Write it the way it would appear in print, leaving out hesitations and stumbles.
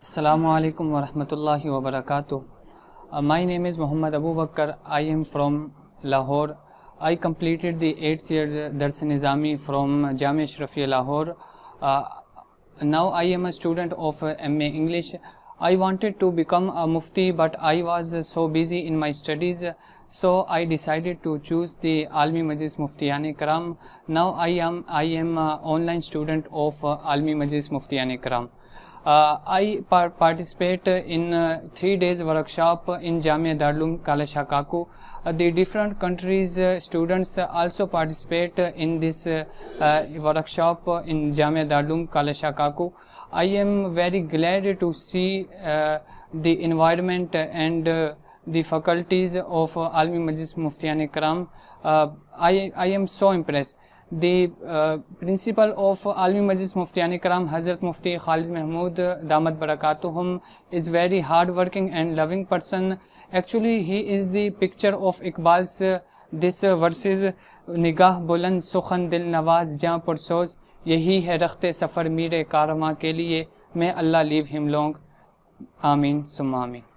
Assalamu alaikum wa rahmatullahi wa barakatuh. My name is Muhammad Abu Bakr. I am from Lahore. I completed the 8th year Dars Nizami from Jamia Ashrafiya Lahore. Now I am a student of MA English. I wanted to become a Mufti, but I was so busy in my studies, so I decided to choose the Almi Majlis Muftiyan Karam. Now I am an online student of Almi Majlis Muftiyan Karam. I participate in 3 days workshop in Jamia Darul Kala Shakaku. The different countries students also participate in this workshop in Jamia Darul Kala Shakaku. I am very glad to see the environment and the faculties of Almi Majlis Muftiyan Karam. I am so impressed. The principal of Almi Majlis Muftiyan Karam, Hazrat Mufti Khalid Mahmood Damat Barakatuhum, is very hardworking and loving person. Actually, he is the picture of Iqbal's this verses, Nigah Buland Sukhan Dil Nawaz Jan Pursoz, यही है रखते सफ़र मीरे कारवां के लिए, may Allah leave him long. Ameen summa ameen.